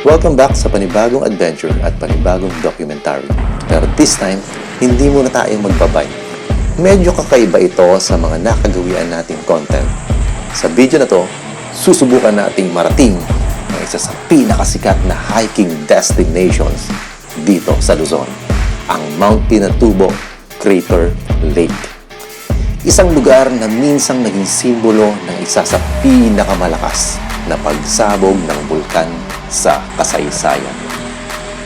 Welcome back sa panibagong adventure at panibagong documentary. Pero this time, hindi muna tayong magbabay. Medyo kakaiba ito sa mga nakagawian nating content. Sa video na to, susubukan nating marating ang isa sa pinakasikat na hiking destinations dito sa Luzon, ang Mount Pinatubo Crater Lake. Isang lugar na minsang naging simbolo ng isa sa pinakamalakas na pagsabog ng bulkan sa kasaysayan.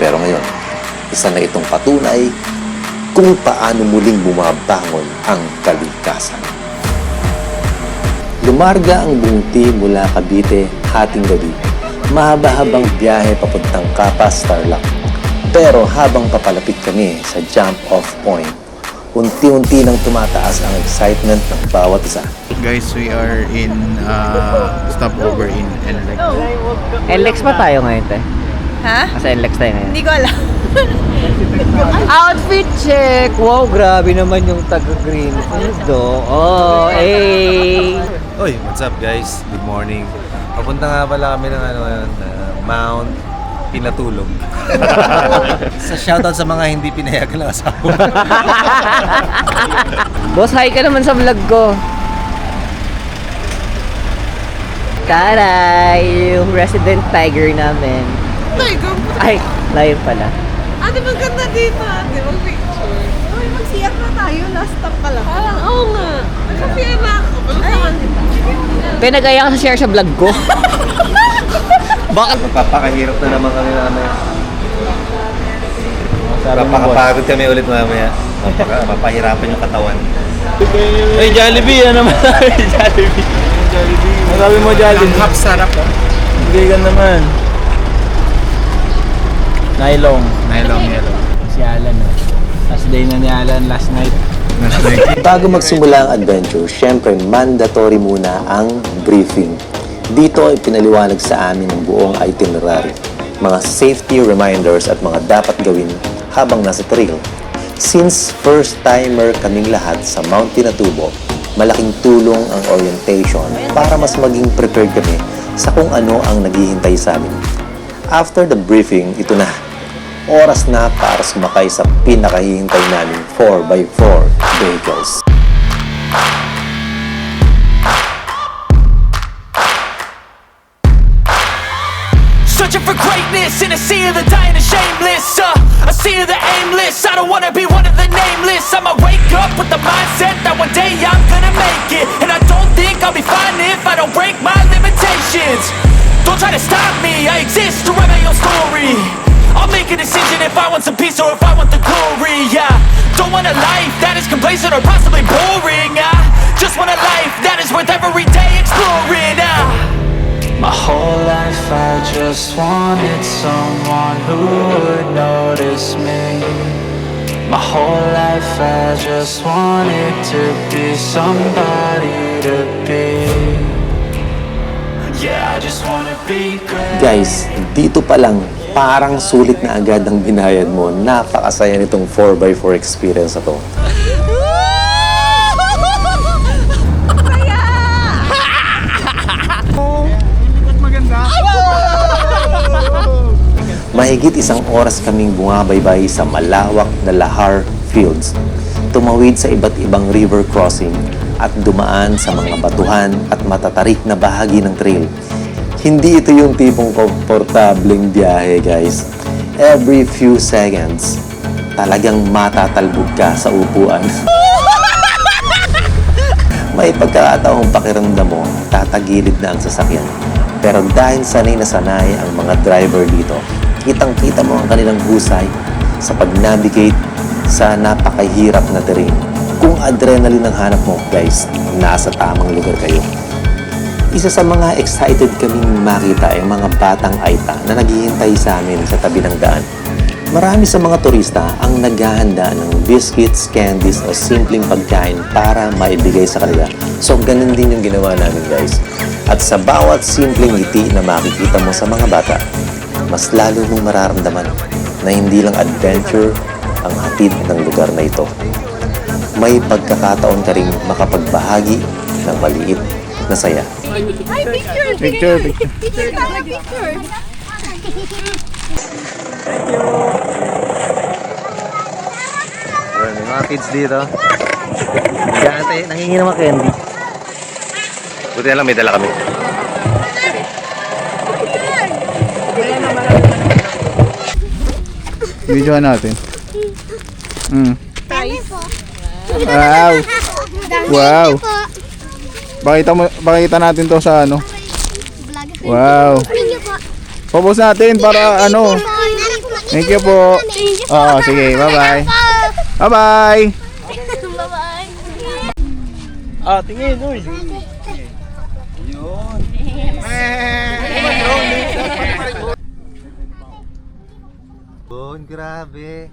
Pero ngayon, isa na itong patunay kung paano muling bumabangon ang kalikasan. Lumarga ang buong team mula Cavite hating gabi. Mahaba-habang biyahe papuntang Capas, Tarlac. Pero habang papalapit kami sa jump-off point, unti-unti nang tumataas ang excitement ng bawat isa. Guys, we are in stopover in NLEX. NLEX pa tayo ngayon, te? Ha? Nasa NLEX tayo ngayon. Hindi ko alam. Outfit check! Wow, grabe naman yung taga-green food, do. Oh, hey! Oy, what's up guys? Good morning. Papunta nga pala kami ng Mount Pinatulog. Sa shoutout sa mga hindi pinayagan ng asawa. Boss, hi ka naman sa vlog ko. Taray! Yung resident tiger namin. Tiger? Ay, lion pala. Ate, maganda dito, ate. Mag-picture. Uy, mag-CR na tayo. Last stop pa lang. Parang, oo nga. Nag-CR na ako. Pinagaya ka sa share sa vlog ko. Bakit? Magpapakahirap na naman kami mamaya. Papakapagod kami ulit mamaya. Mapahirapan yung katawan. Ay, Jollibee, yan naman tayo, Jollibee. Masabi mo, Jollibee. Ang hap sarap oh. Hindi ka naman. Nylong. Yellow. Si Alan, oh. Last day na ni Alan, last night. Bago magsimula ang adventure, syempre mandatory muna ang briefing. Dito ay pinaliwanag sa amin ang buong itinerary, mga safety reminders at mga dapat gawin habang nasa trail. Since first-timer kaming lahat sa Mount Pinatubo, malaking tulong ang orientation para mas maging prepared kami sa kung ano ang naghihintay sa amin. After the briefing, ito na. Oras na para sumakay sa pinakahihintay namin 4x4 vehicles. Searching for greatness in a sea of the dying and shameless, a sea of the aimless. I don't wanna be one of the nameless. I'ma wake up with the mindset that one day I'm gonna make it, and I don't think I'll be fine if I don't break my limitations. Don't try to stop me, I exist to write my own story. I'll make a decision if I want some peace or if I want the glory. Yeah, don't want a life that is complacent or possibly boring. I just want a life that is worth every day exploring. My whole life I just wanted someone who would notice me. My whole life I just wanted to be somebody to be. Yeah, I just wanna be great. Guys, dito pa lang, parang sulit na agad ang binayad mo. Napakasaya nitong 4x4 experience na to. Mahigit isang oras kaming bumabaybay sa malawak na Lahar Fields. Tumawid sa iba't ibang river crossing at dumaan sa mga batuhan at matatarik na bahagi ng trail. Hindi ito yung tipong komportableng biyahe, guys. Every few seconds, talagang matatalbog ka sa upuan. May pagkakataong pakiramdam mo, tatagilid na ang sasakyan. Pero dahil sanay na sanay ang mga driver dito, kitang-kita mo ang kanilang husay sa pag-navigate sa napakahirap na terrain. Kung adrenaline ang hanap mo, guys, nasa tamang lugar kayo. Isa sa mga excited kaming makita ay mga batang Aita na naghihintay sa amin sa tabi ng daan. Marami sa mga turista ang naghahanda ng biscuits, candies o simpleng pagkain para maibigay sa kanila. So, ganun din yung ginawa namin, guys. At sa bawat simpleng ngiti na makikita mo sa mga bata, mas lalo mong mararamdaman na hindi lang adventure ang hatid ng lugar na ito. May pagkakataon ka rin makapagbahagi ng maliit na saya. Ay, picture! Picture. Picture tayo, picture! Ayun, may mga kids dito. Nangingi naman candy. Buti na lang may dala kami. Videoan natin. Wow. Wow. Pakita natin to sa ano. Wow. Popost natin para ano. Thank you po. Oo, sige. Bye-bye. Bye-bye. Ah, tingin, uy. Bon, grabe.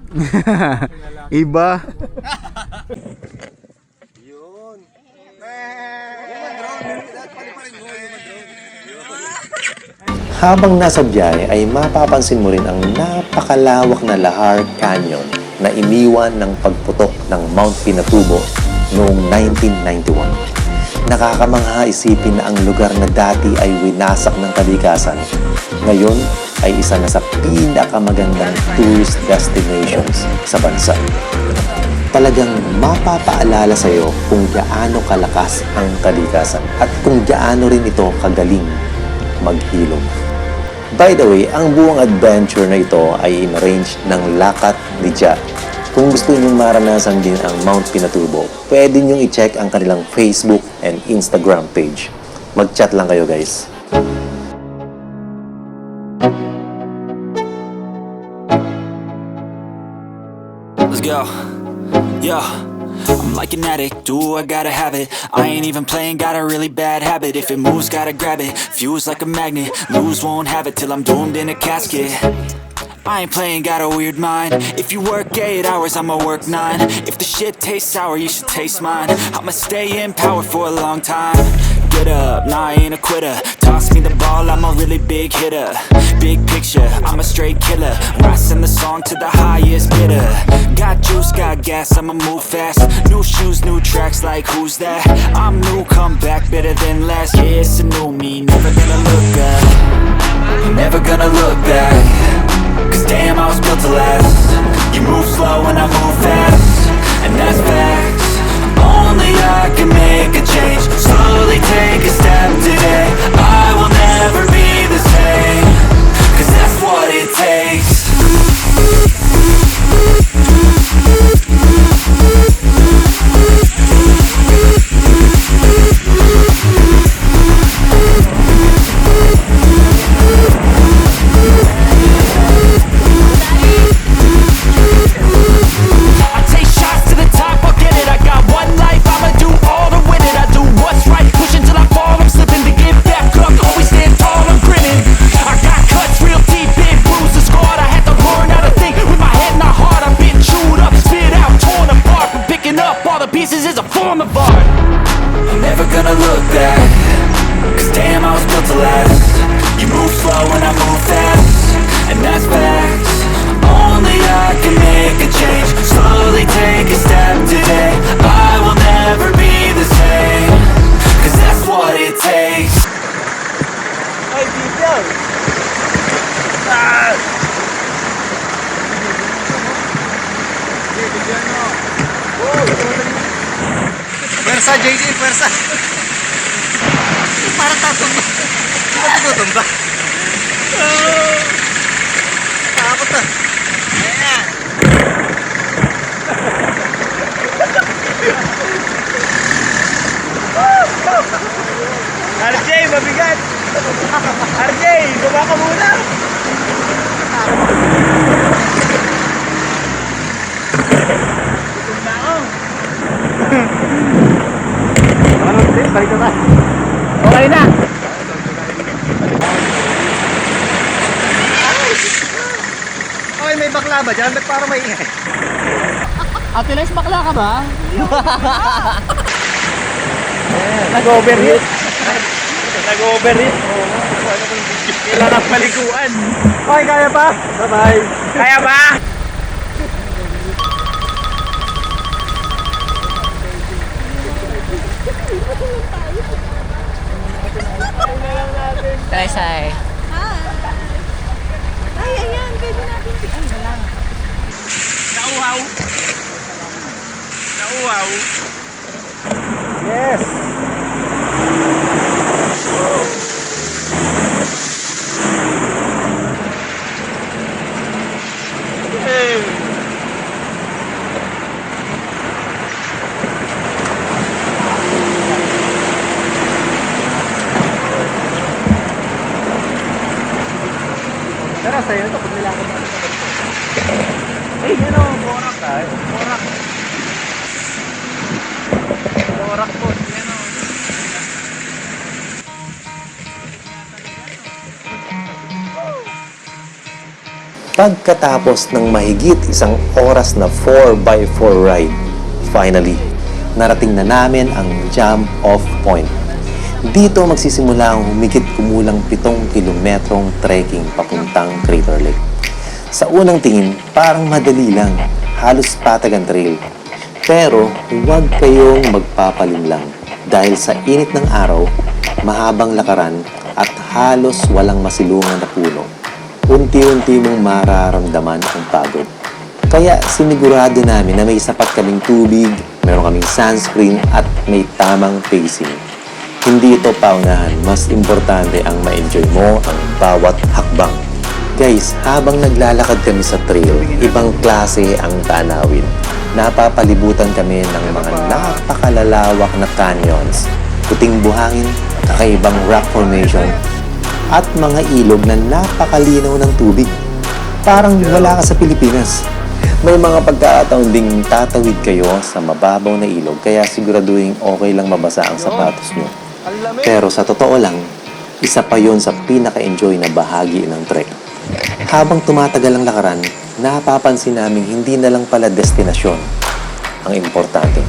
Iba. Habang nasa biyahe ay mapapansin mo rin ang napakalawak na Lahar Canyon na iniwan ng pagputok ng Mount Pinatubo noong 1991. Nakakamangha isipin na ang lugar na dati ay winasak ng kalikasan, ngayon ay isa na sa pinakamagandang tourist destinations sa bansa. Talagang mapapaalala sa iyo kung gaano kalakas ang kalikasan at kung gaano rin ito kagaling maghilom. By the way, ang buong adventure na ito ay in-arrange ng Lakat ni Ja. Kung gusto ninyong maranasan din ang Mount Pinatubo, pwede ninyong i-check ang kanilang Facebook and Instagram page. Mag-chat lang kayo, guys. Let's go. Yeah. I'm like an addict, do I gotta have it. I ain't even playing, got a really bad habit. If it moves, gotta grab it. Fuse like a magnet, lose, won't have it till I'm doomed in a casket. I ain't playing, got a weird mind. If you work 8 hours, I'ma work 9. If the shit tastes sour, you should taste mine. I'ma stay in power for a long time. Get up, nah, I ain't a quitter. Toss me the ball, I'm a really big hitter. Big picture, I'm a straight killer. Rising the song to the highest bidder. Got juice, got gas, I'ma move fast. New shoes, new tracks, like who's that? I'm new, come back, better than last. Yeah, it's a new me, never gonna look back. Never gonna look back. Cause damn, I was built to last. You move slow and I move fast, and that's facts. Only I can make a change. Slowly take a step today. I will never be the same. Cause that's what it takes. Pieces is a form of art. I'm never gonna look back. Cause damn, I was built to last. You move slow and I move fast, and that's facts. Only I can make a change. Slowly take a step today. I will never be the same. Cause that's what it takes. Ay, dito. Ah! Pwersa, JJ, pwersa. Parang tatumba. Di ba tutumba? Takot na. Ayan. RJ, mabigat. RJ, baba ka muna. Gutom na ako. Balik na. Okay na. Okay, may bakla ba dyan? Ba't parang maingay? Ate Les, bakla ka ba? Nag-overheat. Nag-overheat. Kailangan paliguan. Okay, kaya pa? Bye-bye. Kaya ba? Hi. Pagkatapos ng mahigit isang oras na 4x4 ride, finally, narating na namin ang jump-off point. Dito magsisimula ang humigit kumulang 7 kilometrong trekking papuntang Crater Lake. Sa unang tingin, parang madali lang, halos patag ang trail. Pero huwag kayong magpapalinlang dahil sa init ng araw, mahabang lakaran at halos walang masilungan na puno. Unti-unti mong mararamdaman ang pagod. Kaya sinigurado namin na may sapat kaming tubig, meron kaming sunscreen at may tamang pacing. Hindi ito paunahan, mas importante ang ma-enjoy mo ang bawat hakbang. Guys, habang naglalakad kami sa trail, ibang klase ang tanawin. Napapalibutan kami ng mga napakalalawak na canyons, puting buhangin, kakaibang rock formation, at mga ilog na napakalinaw ng tubig. Parang wala ka sa Pilipinas. May mga pagkakataon ding tatawid kayo sa mababaw na ilog kaya siguraduhin okay lang mabasa ang sapatos nyo. Pero sa totoo lang, isa pa yon sa pinaka-enjoy na bahagi ng trek. Habang tumatagal ang lakaran, napapansin namin hindi na lang pala destinasyon ang importante.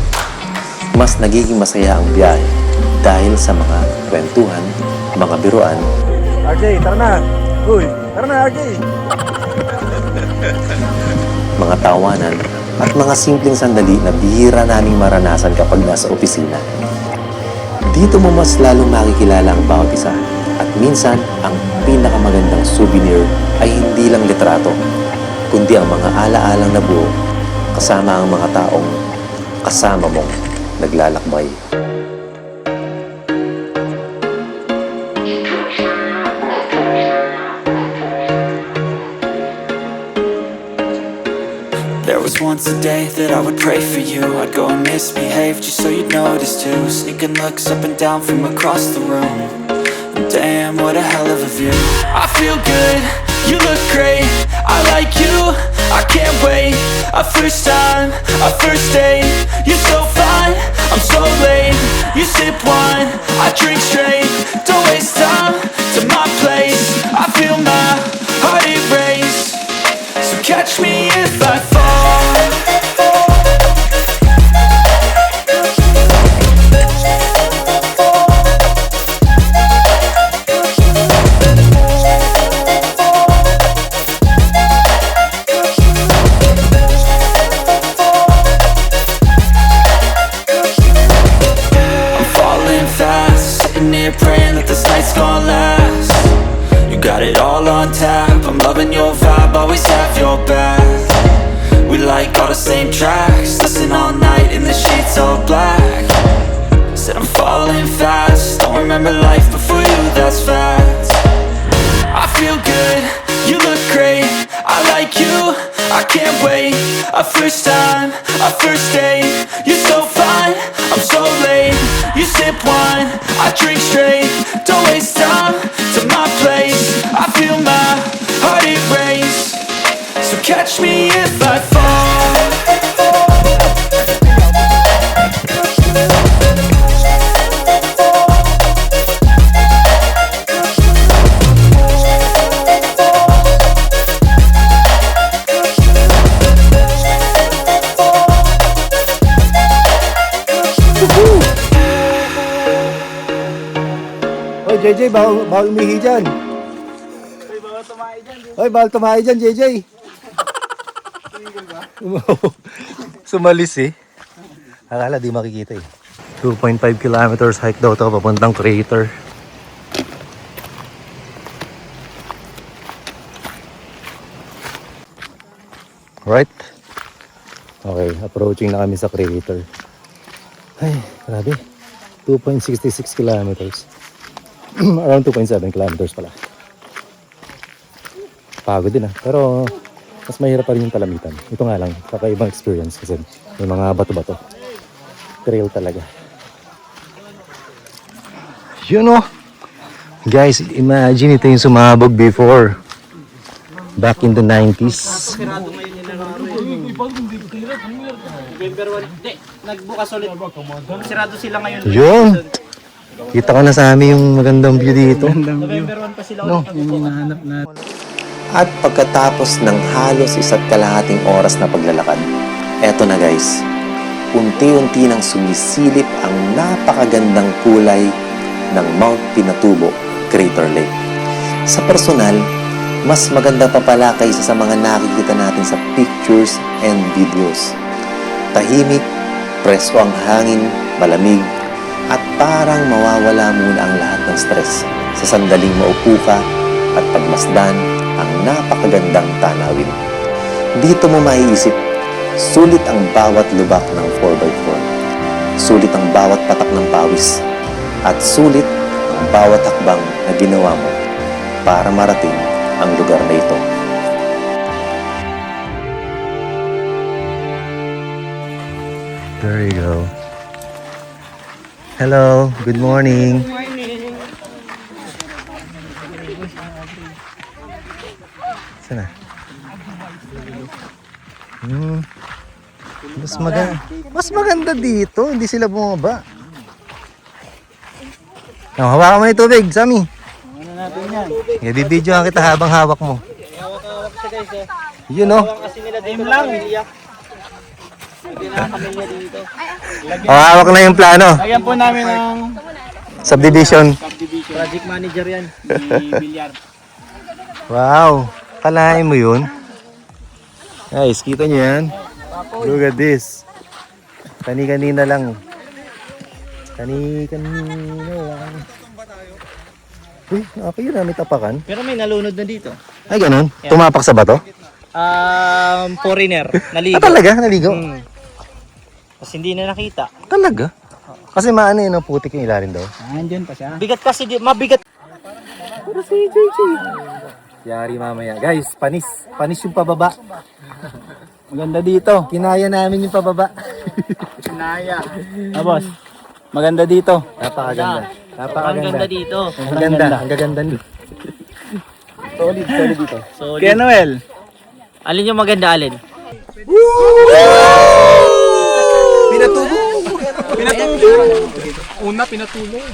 Mas nagiging masaya ang biyahe dahil sa mga kwentuhan, mga biruan, RJ, tara na! Uy, tara na RJ! mga tawanan, at mga simpleng sandali na bihira naming maranasan kapag nasa opisina. Dito mo mas lalong makikilala ang bawat isa. At minsan, ang pinakamagandang souvenir ay hindi lang litrato, kundi ang mga alaalang nabuo kasama ang mga taong kasama mong naglalakbay. There was once a day that I would pray for you. I'd go and misbehave just so you'd notice too. Sneaking looks up and down from across the room. And damn, what a hell of a view. I feel good, you look great, I like you, I can't wait. A first time, a first date, you're so fine, I'm so late. You sip wine, I drink straight, don't waste time to my place. I feel my heart erase, so catch me if I fall. I'm falling fast, sitting here praying that this night's gonna last. You got it all on tap, I'm loving your vibe, always have your back. We like all the same tracks, listen all night in the sheets all black. Said I'm falling fast, don't remember life before you, that's facts. I feel good, you look great, I like you, I can't wait. A first time, a first date, you're so fine, I'm so late. You sip wine, I drink straight, don't waste time to my place. I feel my heart erase, so catch me if I fall. Oy JJ, bawal umihi dyan. Oy, bawal tumahi dyan JJ. Sumalis eh. Akala di makikita eh. 2.5 kilometers hike daw to papuntang crater. Right? Okay, approaching na kami sa crater. Ay, grabe. 2.66 kilometers. Around 2.7 kilometers pala. Pagod din pero mas mahirap pa rin yung talamitan. Ito nga lang, kakaibang experience kasi may mga bato-bato. Trail talaga. Guys, imagine ito yung sumabog before. Back in the 90s. Nagbukas ulit. Sirado sila ngayon. Yun! Kita ko na sa amin yung magandang view dito. November 1 pa sila ulit. At pagkatapos ng halos 1.5 oras na paglalakad, eto na guys, unti-unti nang sumisilip ang napakagandang kulay ng Mount Pinatubo Crater Lake. Sa personal, mas maganda pa pala kaysa sa mga nakikita natin sa pictures and videos. Tahimik, presko ang hangin, malamig, at parang mawawala muna ang lahat ng stress sa sandaling maupo ka at pagmasdan ang napakagandang tanawin. Dito mo maiisip, sulit ang bawat lubak ng 4x4. Sulit ang bawat patak ng pawis. At sulit ang bawat hakbang na ginawa mo para marating ang lugar na ito. There you go. Hello, good morning. Sana. Mas maganda dito, hindi sila bumaba. Hawakan mo na yung tubig, Sammy. I-video kita habang hawak mo. Yun o. Hawak na yung plano. Lagyan po namin ng Subdivision. project manager yan. Si Bilyar. Wow. Kalahin mo yun. Guys, kita nyo yan. Look at this. Kani-kanina lang. Kani-kanina lang. Uy, okay yun may tapakan. Pero may nalunod na dito. Ay, ganun? Tumapak sa bato? Foreigner. Naligo. Talaga? Naligo? Tapos hindi na nakita. Talaga? Kasi maano yun, putik yung ilalim daw. Andyan pa siya. Bigat kasi, mabigat. Yari mamaya. Guys, panis. Panis yung pababa. Maganda dito. Kinaya namin yung pababa. Kinaya. Boss. Maganda dito. Napakaganda. Napakaganda. dito. Ang ganda. Ang gaganda nito. Solid dito. Kaya Noel. Alin yung maganda, alin? Pinatubo. Una, pinatulog.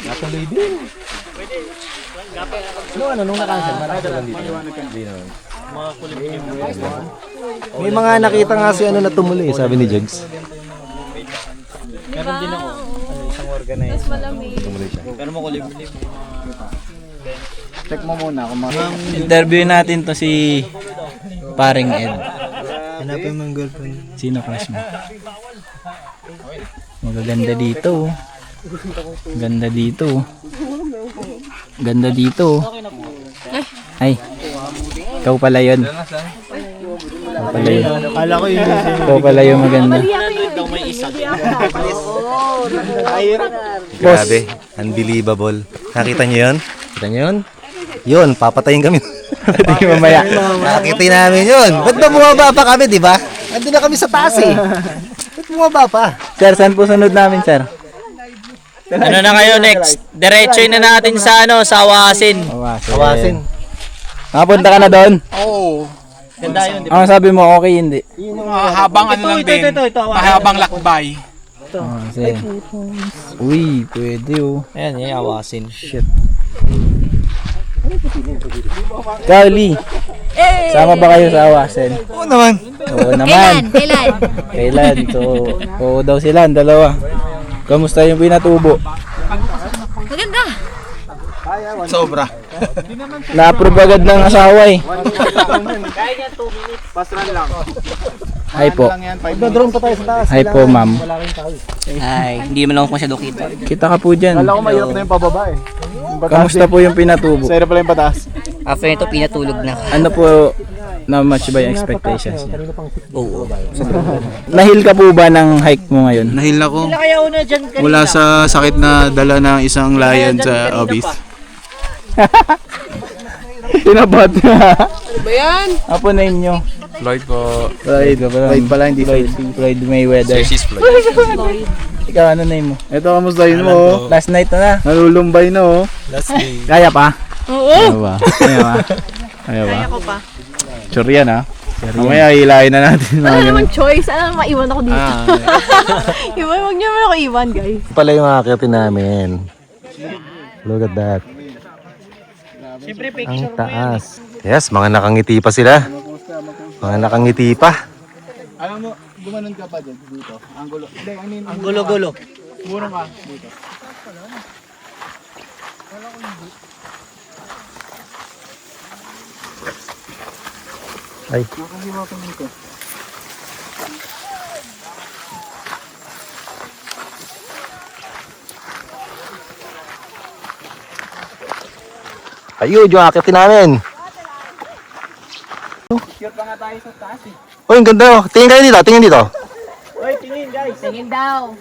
Natuloy din. Nung nakansel, marami lang dito. May mga nakita nga si na tumuli, sabi ni Jugs. Meron din ako. Isang organizer. Tumuli siya. Pero makulim-lim. Check mo muna kung interview natin to si Paring Ed. Hanapin mo ang girlfriend. Sino crush mo? Magaganda dito. Ganda dito. Ganda dito. Ay. Ikaw pala yun. Ikaw pala yun. Akala ko yun. Ikaw pala yung maganda. Grabe, unbelievable. Nakita niyo yun? Kita niyo yun? Yun, papatayin kami. Hindi mamaya. Nakakita namin yun. Ba't ba bumaba pa kami, di ba? Andun na kami sa taas eh. Ba't bumaba pa? Sir, saan po sunod namin, sir? Ano na ngayon next? Diretsoy na natin sa sa Awasin. Kawasin. Nakapunta ka na doon? Ganda yun. Ang sabi mo, okay, hindi. Mahabang ano lang din. Mahabang lakbay. Sige. Uy, pwede oh. Ayan, yung Awasin. Shit. Carly, sama ba kayo sa Awasin? Oo naman. Oo naman. Kailan? Kailan? So, oo daw sila, ang dalawa. Kamusta yung Pinatubo? Maganda. Sobra. Na-approve agad ng asawa eh. Hi po. Drone pa tayo sa taas. Hi po, ma'am. Ay, hindi man ako masyado kita. Kita ka po dyan. Alam ko mahirap na yung pababa eh. Kamusta po yung Pinatubo? Sa'yo pala yung pataas. After nito, pinatulog na. Ano po Na-match ba yung expectations niya? Oo. Nahil ka po ba ng hike mo ngayon? Nahil ako. Mula sa sakit na dala ng isang lion sa obis. Tinabat na. Ano ba yan? Apo na inyo. Floyd po. Floyd pala, hindi Floyd Mayweather. Ikaw, ano name mo? Ito, kamusta yun mo? Last night na. Nalulumbay na oh. Last day. Kaya pa? Oo. Kaya ba? Kaya ba? Kaya ba? Kaya ko pa. Sure yan ha? Mamaya hilahin na natin. Wala namang choice. Alam, maiwan ako dito. Huwag niyo naman ako iwan, guys. Pala yung akitin namin. Look at that. Ang taas. Yes, mga nakangiti pa sila. Mga nakangiti pa. Alam mo, gumanon ka pa dito. Ang gulo. Hindi, I mean, Ang gulo-gulo. mura ka dito. Ay. Nakahiwa ko dito. Ayun, yung akitin namin. Sure pa nga tayo sa taas eh. Uy, ang ganda oh. Tingin kayo dito, tingin dito. Uy, tingin guys. Tingin daw.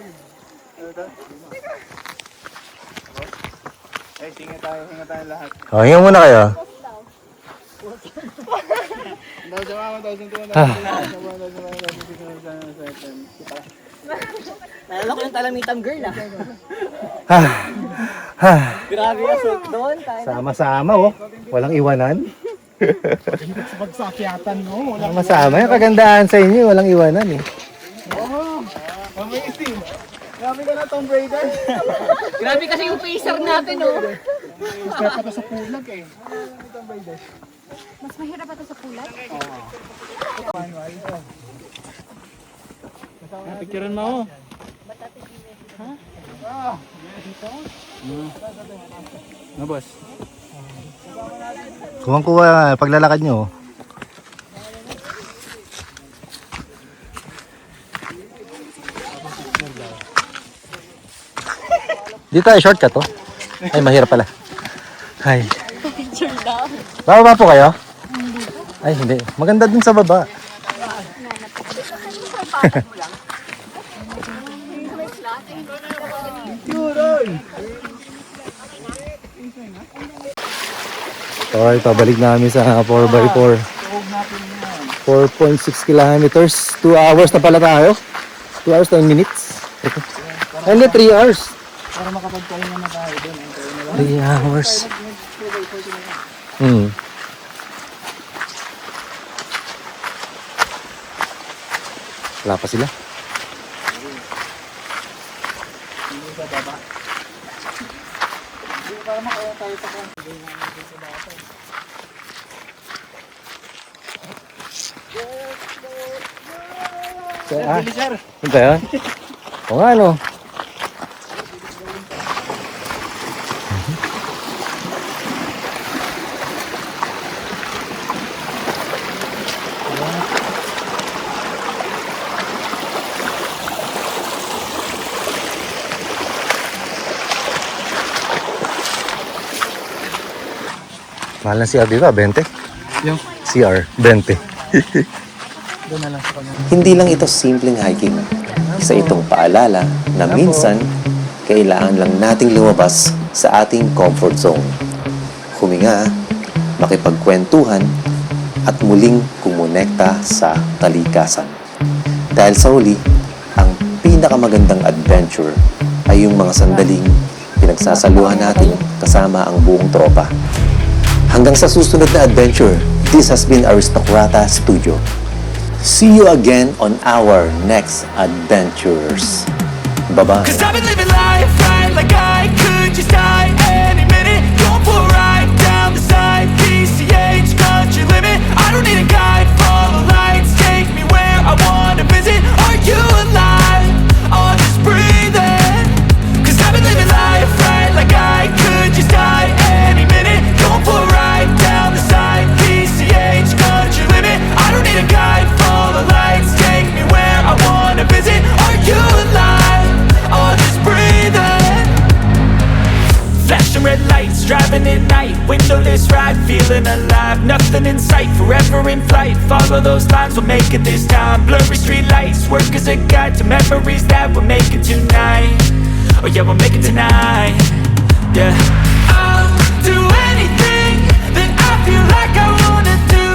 Ay, hinga tayo lahat. Oh, hinga muna kayo. Nalala ko yung talamitam girl ah. Ah. Ah. Grabe yung suit doon. Sama-sama oh. Walang iwanan. Pagsakyatan mo. Sama-sama. Yung kagandahan sa inyo, walang iwanan eh. Amazing. Grabe ka na, Tomb Raider. Grabe kasi yung pacer natin, oh. Kaya pa to sa pulag eh. Mas mahirap pa ito sa pulat? Picturean mo. No, boss. Kuwang-kuwa paglalakad nyo. Dito tayo shortcut to. Ay, mahirap pala. Ay. Bababa po kayo? Ay, hindi. Maganda din sa baba. Ito, balik namin sa 4x4. 4.6 kilometers. 2 hours na pala tayo. 2 hours 10 minutes. Hindi, 3 hours. Para makapagpahinga na tayo doon. 3 hours. Hmm. Wala pa sila. Ito yun? O nga no. Mahal na CR dito, 20? Yung? CR, 20. Doon na lang sa kanya. Hindi lang ito simpleng hiking. Isa itong paalala na minsan, kailangan lang nating lumabas sa ating comfort zone. Huminga, makipagkwentuhan, at muling kumonekta sa kalikasan. Dahil sa huli, ang pinakamagandang adventure ay yung mga sandaling pinagsasaluhan natin kasama ang buong tropa. Hanggang sa susunod na adventure, this has been Aristocrata Studio. See you again on our next adventures. Bye-bye. Cause I've been living life right like I could just die any minute. Going for a ride down the side, PCH, country limit. I don't need a guide, follow lights, take me where I wanna visit. Are you alive? Or just breathing? Cause I've been living life right like I could just die any minute. Going for a ride down the side, PCH, country limit. I don't need a guide, follow lights, take me where I wanna visit. Are you alive? Or just breathing? feeling alive. Nothing in sight, forever in flight. Follow those lines, we'll make it this time. Blurry street lights, work as a guide to memories that we're making tonight. Oh yeah, we'll make it tonight. Yeah, I'll do anything that I feel like I wanna do.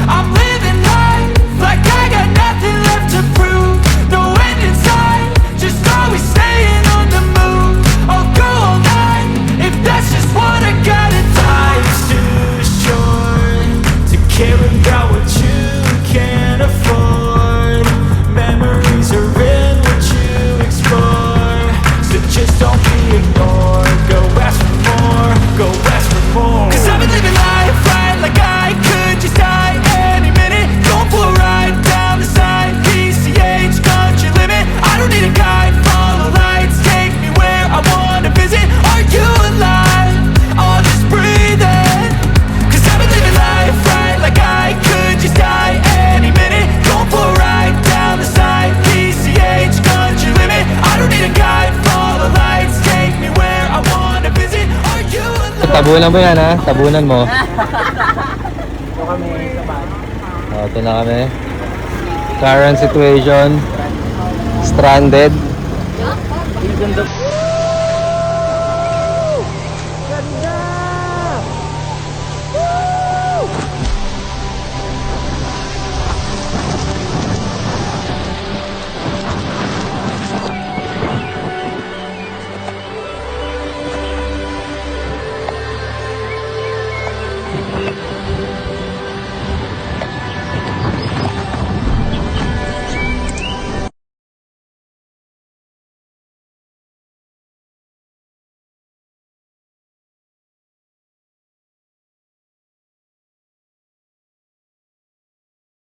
I'm living life like I got nothing left to prove. No end in sight, just always staying on the move. I'll go all night if that's just what I gotta do. Life's too short to care about what you can't afford. Memories are in what you explore, so just don't be ignored. Go ask for more, go ask for more. 'Cause I've been living life right like I could just die any minute. Going for a ride down the side, PCH, country limit. I don't need a guide, follow lights, take me where I wanna visit. Are you alive? I'll just breathe in. 'Cause I've been living life right like I could just die any minute. Going for a ride down the side, PCH, country limit. I don't need a guide, follow lights, take me where I wanna visit. Are you alive? Tabunan mo yan, ha? Tabunan mo. Ito na kami. Current situation. Stranded.